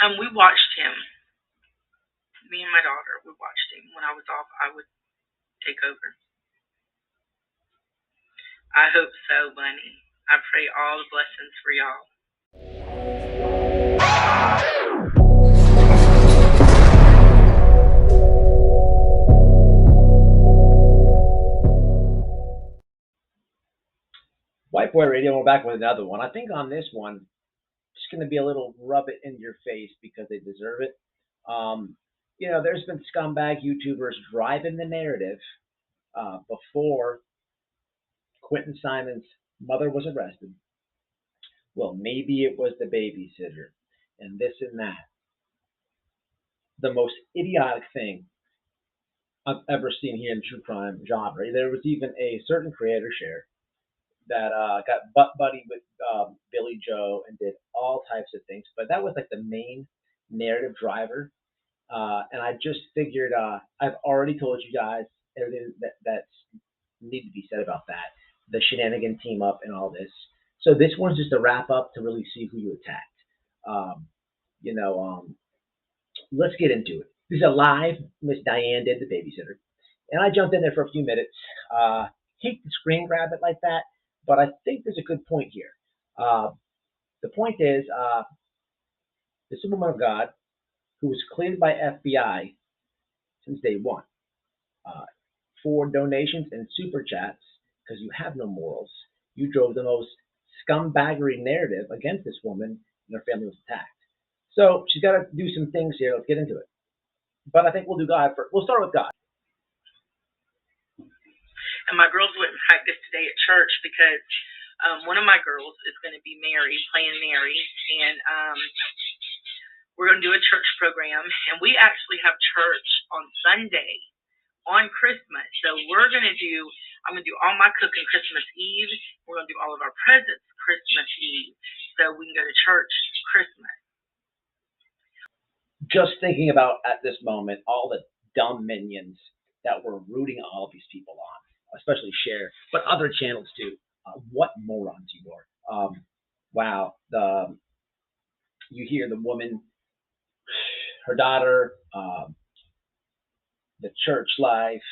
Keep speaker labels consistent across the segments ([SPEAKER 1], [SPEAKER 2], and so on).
[SPEAKER 1] We watched him. Me and my daughter, we watched him. When I was off, I would take over. I hope so, Bunny. I pray all the blessings for y'all.
[SPEAKER 2] White Boy Radio, we're back with another one. I think on this one, it's going to be a little rub it in your face because they deserve it. There's been scumbag YouTubers driving the narrative before Quentin Simon's mother was arrested. Well, maybe it was the babysitter and this and that. The most idiotic thing I've ever seen here in the true crime genre. There was even a certain creator, Cher, that got butt buddy with Billy Joe and did all types of things. But that was like the main narrative driver. And I just figured I've already told you guys everything that's need to be said about that. The shenanigan team up and all this. So this one's just a wrap up to really see who you attacked. Let's get into it. This is a live. Miss Diane did the babysitter. And I jumped in there for a few minutes. Hate to screen grab it like that, but I think there's a good point here. The point is, this is a woman of God who was cleared by FBI since day one for donations and super chats because you have no morals. You drove the most scumbaggery narrative against this woman, and her family was attacked. So she's got to do some things here. Let's get into it. But I think we'll do God first. We'll start with God.
[SPEAKER 1] And my girls wouldn't practice today at church because one of my girls is going to be Mary, playing Mary, and we're going to do a church program. And we actually have church on Sunday on Christmas. So I'm going to do all my cooking Christmas Eve. We're going to do all of our presents Christmas Eve so we can go to church Christmas.
[SPEAKER 2] Just thinking about at this moment all the dumb minions that were rooting all of these people on, especially Cher, but other channels too. What morons you are. Wow. You hear the woman, her daughter, the church life.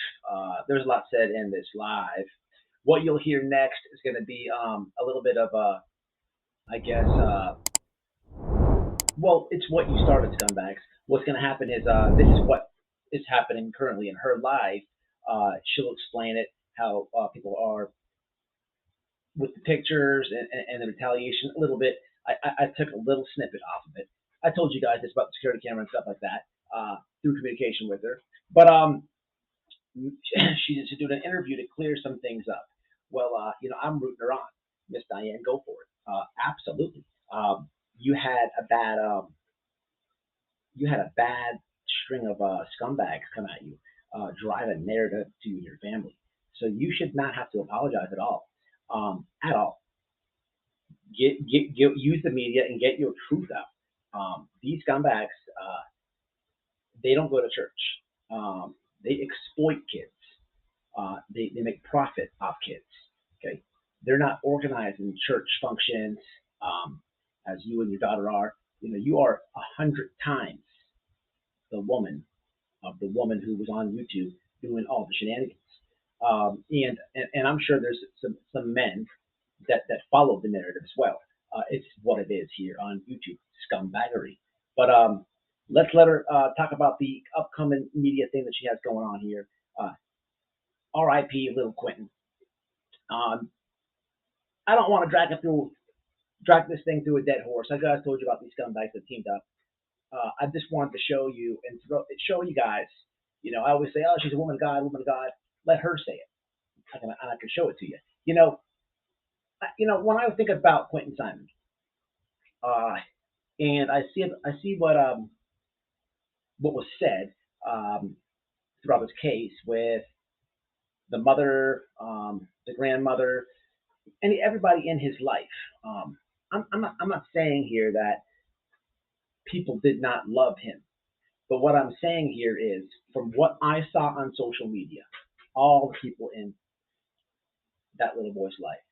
[SPEAKER 2] There's a lot said in this live. What you'll hear next is going to be a little bit of a, I guess, well, it's what you started, scumbags. What's going to happen is this is what is happening currently in her life. She'll explain it, how people are with the pictures and the retaliation a little bit. I took a little snippet off of it. I told you guys this about the security camera and stuff like that through communication with her. But she's doing an interview to clear some things up. Well, I'm rooting her on. Miss Diane, go for it. Absolutely. You had a bad string of scumbags come at you, drive a narrative to your family. So you should not have to apologize at all. At all. Use the media and get your truth out. These scumbags, they don't go to church. They exploit kids. They make profit off kids. Okay, they're not organized in church functions as you and your daughter are. You are 100 times the woman who was on YouTube doing all the shenanigans. And I'm sure there's some men that follow the narrative as well. It's what it is here on YouTube, scumbaggery. But let's let her talk about the upcoming media thing that she has going on here. R.I.P. Little Quentin. I don't want to drag this thing through a dead horse. I guys told you about these scumbags that teamed up. I just wanted to show you and show you guys. I always say, "Oh, she's a woman of God, woman of God." Let her say it. I can show it to you. When I think about Quentin Simon, and I see what was said throughout this case with the mother, the grandmother, and everybody in his life. I'm not saying here that people did not love him, but what I'm saying here is, from what I saw on social media, all the people in that little boy's life,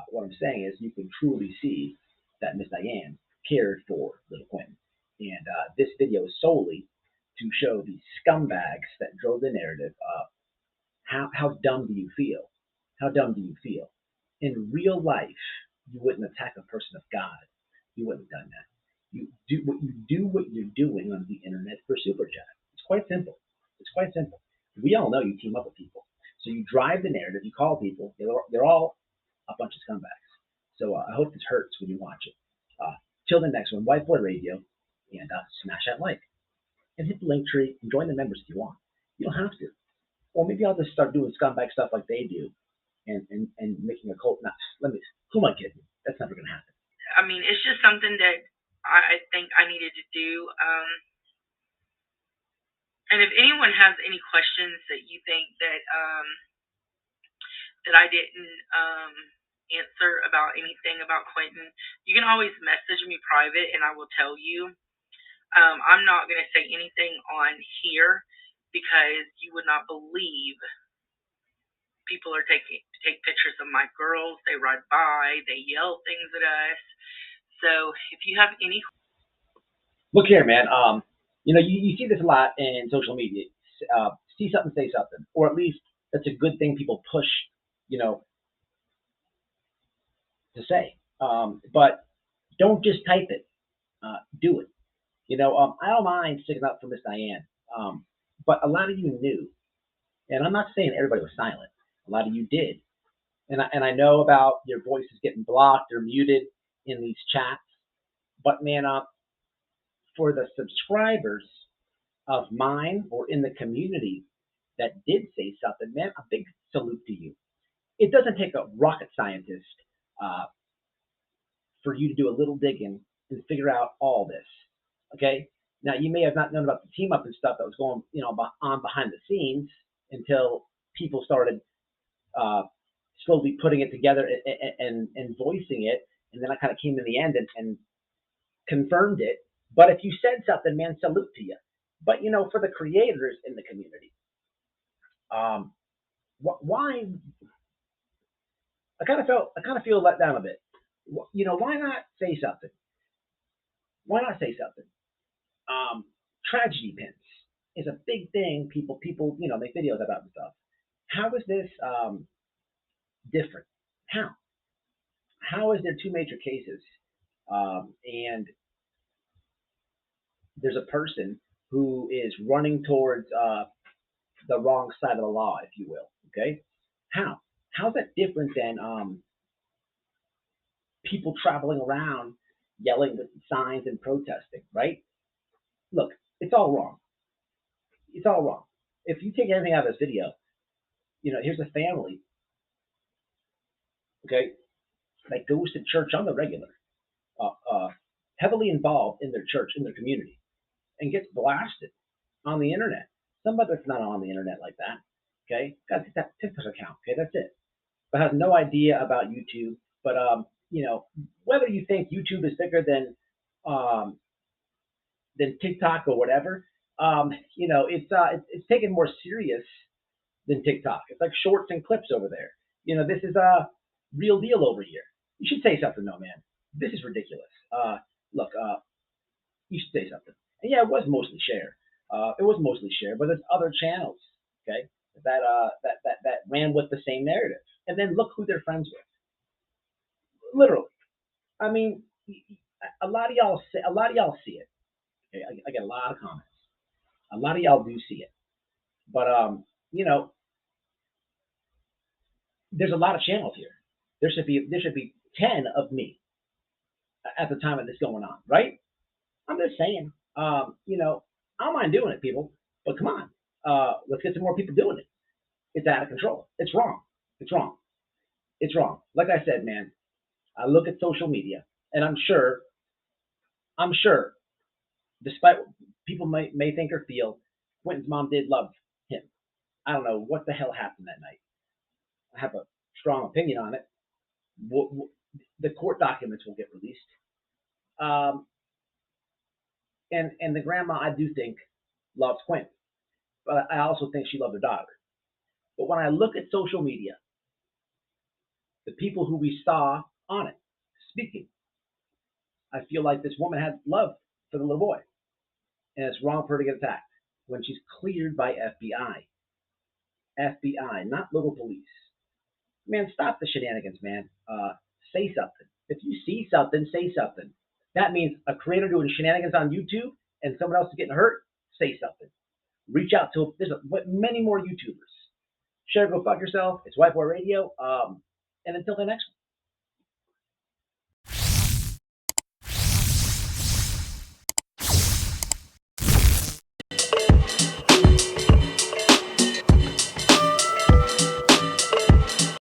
[SPEAKER 2] what I'm saying is you can truly see that Miss Diane cared for little Quentin. And this video is solely to show the scumbags that drove the narrative of how dumb do you feel? How dumb do you feel? In real life, you wouldn't attack a person of God. You wouldn't have done that. You do what you're doing on the internet for super chat. It's quite simple. It's quite simple. We all know you team up with people. So you drive the narrative, you call people, they're all a bunch of scumbags. So I hope this hurts when you watch it. Till the next one, White Boy Radio, and smash that like. And hit the link tree and join the members if you want. You don't have to. Or maybe I'll just start doing scumbag stuff like they do and making a cult. Who am I kidding? That's never going to happen.
[SPEAKER 1] I mean, it's just something that I think I needed to do. And if anyone has any questions that you think that that I didn't answer about anything about Quentin, you can always message me private and I will tell you. I'm not going to say anything on here because you would not believe people are take pictures of my girls. They ride by, they yell things at us. So if you have any,
[SPEAKER 2] look here, man. You see this a lot in social media. See something, say something, or at least that's a good thing people push, to say. But don't just type it. Do it. I don't mind sticking up for Miss Diane. But a lot of you knew, and I'm not saying everybody was silent. A lot of you did, and I know about your voices getting blocked or muted in these chats. But man, for the subscribers of mine or in the community that did say something, man, a big salute to you. It doesn't take a rocket scientist for you to do a little digging and figure out all this. Okay. Now you may have not known about the team up and stuff that was going, on behind the scenes until people started slowly putting it together and voicing it, and then I kind of came in the end and confirmed it. But if you said something, man, salute to you. But for the creators in the community, why? I kind of feel let down a bit. Why not say something? Why not say something? Tragedy pins is a big thing. People, make videos about and stuff. How is this different? How is there two major cases, and there's a person who is running towards the wrong side of the law, if you will? Okay, how's that different than people traveling around yelling with signs and protesting? Right? Look, it's all wrong. It's all wrong. If you take anything out of this video, here's a family, okay, that goes to church on the regular, heavily involved in their church, in their community, and gets blasted on the internet. Somebody that's not on the internet like that, okay, got that TikTok account, okay, that's it, but has no idea about YouTube. But whether you think YouTube is bigger than TikTok or whatever, it's taken more serious than TikTok. It's like shorts and clips over there. This is a real deal over here. You should say something, though, man. This is ridiculous. Look, you should say something. And yeah, it was mostly Cher. But there's other channels, okay, that ran with the same narrative. And then look who they're friends with. Literally, I mean, a lot of y'all see it. Okay, I get a lot of comments. A lot of y'all do see it, but there's a lot of channels here. There should be 10 of me at the time of this going on, right? I'm just saying, I don't mind doing it, people, but come on, let's get some more people doing it. It's out of control. It's wrong. It's wrong. It's wrong. Like I said, man, I look at social media, and I'm sure, despite what people may think or feel, Quentin's mom did love him. I don't know what the hell happened that night. I have a strong opinion on it. The court documents will get released. And the grandma, I do think, loves Quentin. But I also think she loved her daughter. But when I look at social media, the people who we saw on it speaking, I feel like this woman had love for the little boy. And it's wrong for her to get attacked when she's cleared by FBI. FBI, not local police. Man, stop the shenanigans, man. Say something. If you see something, say something. That means a creator doing shenanigans on YouTube and someone else is getting hurt, say something. Reach out to, there's many more YouTubers. Cher, go fuck yourself. It's White Boy Radio. And until the next one.